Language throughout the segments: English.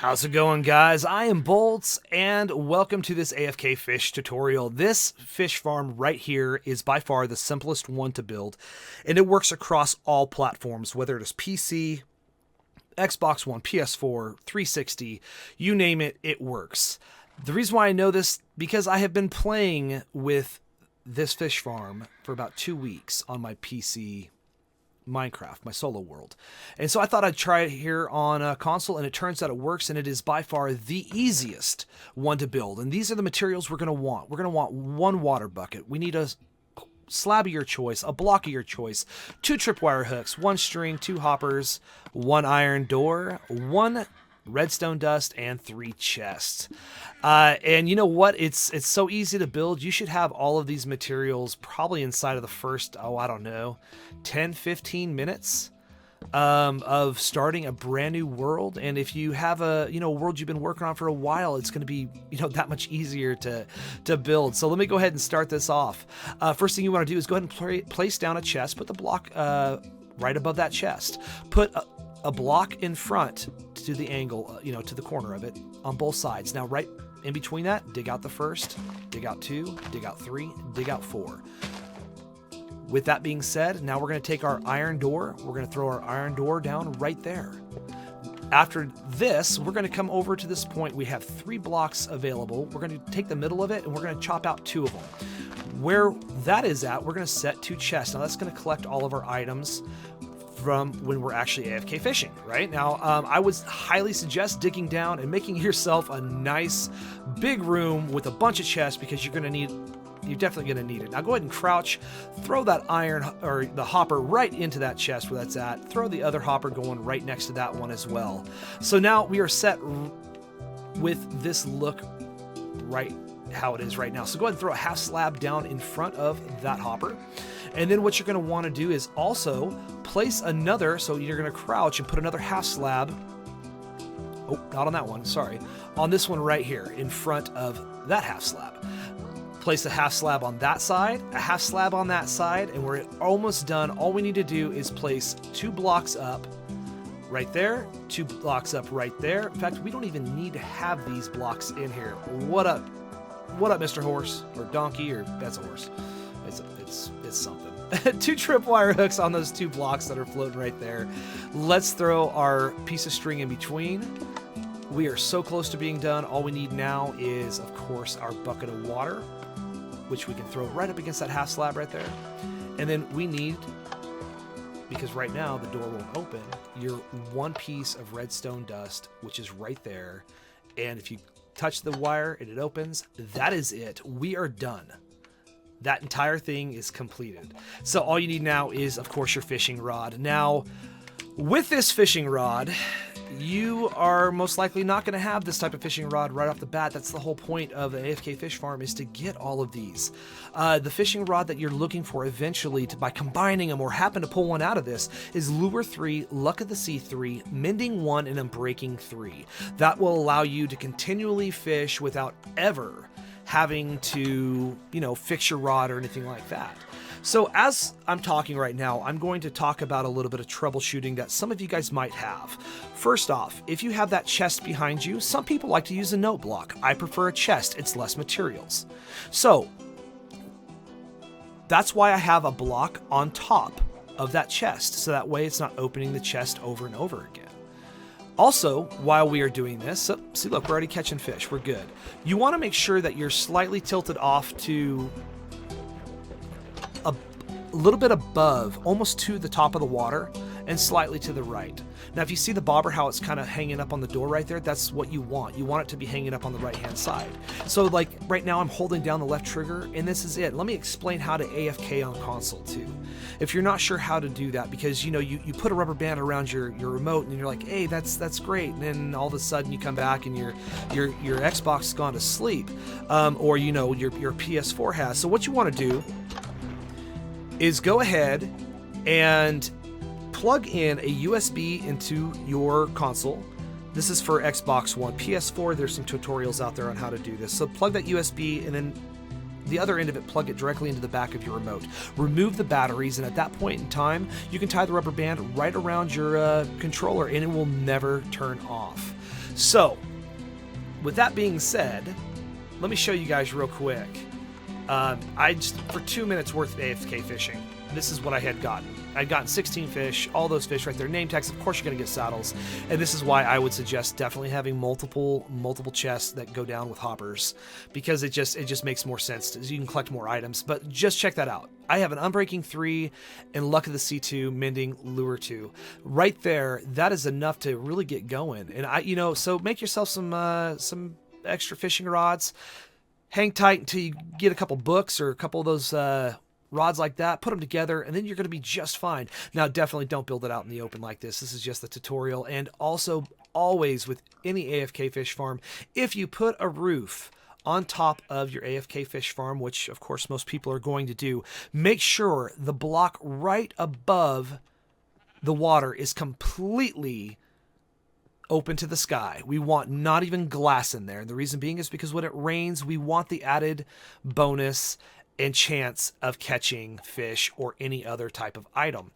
How's it going, guys? I am Bolts, and welcome to this AFK fish tutorial. This fish farm right here is by far the simplest one to build, and it works across all platforms, whether it is PC, Xbox One, PS4, 360, you name it, it works. The reason why I know this, because I have been playing with this fish farm for about 2 weeks on my PC Minecraft, my solo world. And so I thought I'd try it here on a console, and it turns out it works, and it is by far the easiest one to build. And these are the materials we're going to want. We're going to want one water bucket. We need a slab of your choice, a block of your choice, 2 tripwire hooks, 1 string, 2 hoppers, 1 iron door, 1 redstone dust, and 3 chests. And you know what? It's so easy to build. You should have all of these materials probably inside of the first, I don't know, 10-15 minutes of starting a brand new world. And if you have a world you've been working on for a while, it's going to be that much easier to build. So let me go ahead and start this off. First thing you want to do is go ahead and place down a chest. Put the block right above that chest. Put a block in front to the angle, to the corner of it on both sides. Now, right in between that, dig out the first, dig out 2, dig out 3, dig out 4. With that being said, now we're going to take our iron door. We're going to throw our iron door down right there. After this, we're going to come over to this point. We have 3 blocks available. We're going to take the middle of it, and we're going to chop out 2 of them. Where that is at, we're going to set 2 chests. Now, that's going to collect all of our items from when we're actually AFK fishing, right? Now, I would highly suggest digging down and making yourself a nice big room with a bunch of chests, because you're definitely going to need it. Now go ahead and crouch, throw that iron or the hopper right into that chest where that's at. Throw the other hopper going right next to that one as well. So now we are set with this look right how it is right now. So go ahead and throw a half slab down in front of that hopper. And then what you're going to want to do is also place another, so you're going to crouch and put another half slab, oh, not on that one, sorry, on this one right here in front of that half slab. Place a half slab on that side, a half slab on that side, and we're almost done. All we need to do is place 2 blocks up right there, 2 blocks up right there. In fact, we don't even need to have these blocks in here. What up? What up, Mr. Horse? Or Donkey, or that's a horse. It's something. 2 tripwire hooks on those 2 blocks that are floating right there. Let's throw our piece of string in between. We are so close to being done. All we need now is, of course, our bucket of water, which we can throw right up against that half slab right there. And then we need, because right now the door won't open, your 1 piece of redstone dust, which is right there. And if you touch the wire and it opens, that is it. We are done. That entire thing is completed. So all you need now is, of course, your fishing rod. Now, with this fishing rod, you are most likely not going to have this type of fishing rod right off the bat. That's the whole point of an AFK fish farm, is to get all of these. The fishing rod that you're looking for eventually, by combining them or happen to pull one out of this, is Lure 3, Luck of the Sea 3, Mending 1, and Unbreaking 3. That will allow you to continually fish without ever having to, fix your rod or anything like that. So as I'm talking right now, I'm going to talk about a little bit of troubleshooting that some of you guys might have. First off, if you have that chest behind you, some people like to use a note block. I prefer a chest. It's less materials. So that's why I have a block on top of that chest, so that way it's not opening the chest over and over again. Also, while we are doing this, see, look, we're already catching fish. We're good. You want to make sure that you're slightly tilted off to a little bit above, almost to the top of the water, and slightly to the right. Now, if you see the bobber, how it's kind of hanging up on the door right there, that's what you want. You want it to be hanging up on the right-hand side. So, like, right now I'm holding down the left trigger, and this is it. Let me explain how to AFK on console, too. If you're not sure how to do that, because, you put a rubber band around your remote, and you're like, hey, that's great, and then all of a sudden you come back and your Xbox has gone to sleep, or, your PS4 has. So what you want to do is go ahead and plug in a USB into your console. This is for Xbox One. PS4, there's some tutorials out there on how to do this. So plug that USB, and then the other end of it, plug it directly into the back of your remote. Remove the batteries, and at that point in time, you can tie the rubber band right around your controller, and it will never turn off. So, with that being said, let me show you guys real quick. I just, for 2 minutes worth of AFK fishing, this is what I had gotten. I'd gotten 16 fish, all those fish right there, name tags. Of course, you're going to get saddles, and this is why I would suggest definitely having multiple chests that go down with hoppers, because it just makes more sense. You can collect more items. But just check that out. I have an Unbreaking 3 and Luck of the Sea 2, Mending Lure 2. Right there, that is enough to really get going. And so make yourself some extra fishing rods. Hang tight until you get a couple books or a couple of those rods like that, put them together, and then you're going to be just fine. Now, definitely don't build it out in the open like this. This is just the tutorial. And also, always with any AFK fish farm, if you put a roof on top of your AFK fish farm, which of course most people are going to do, make sure the block right above the water is completely open to the sky. We want not even glass in there. And the reason being is because when it rains, we want the added bonus and chance of catching fish or any other type of item.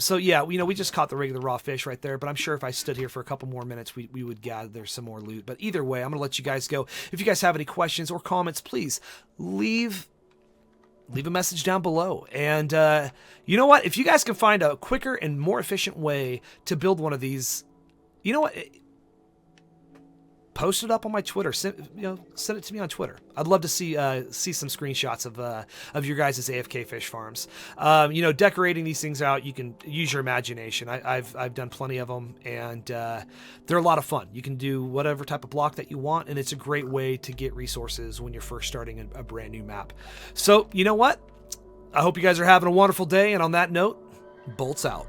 So yeah, we just caught the regular raw fish right there, but I'm sure if I stood here for a couple more minutes, we would gather some more loot. But either way, I'm going to let you guys go. If you guys have any questions or comments, please leave a message down below. And you know what? If you guys can find a quicker and more efficient way to build one of these, you know what? Post it up on my Twitter. Send it to me on Twitter. I'd love to see some screenshots of your guys' AFK fish farms. Decorating these things out, you can use your imagination. I've done plenty of them, and they're a lot of fun. You can do whatever type of block that you want, and it's a great way to get resources when you're first starting a brand new map. So, you know what? I hope you guys are having a wonderful day, and on that note, bolts out.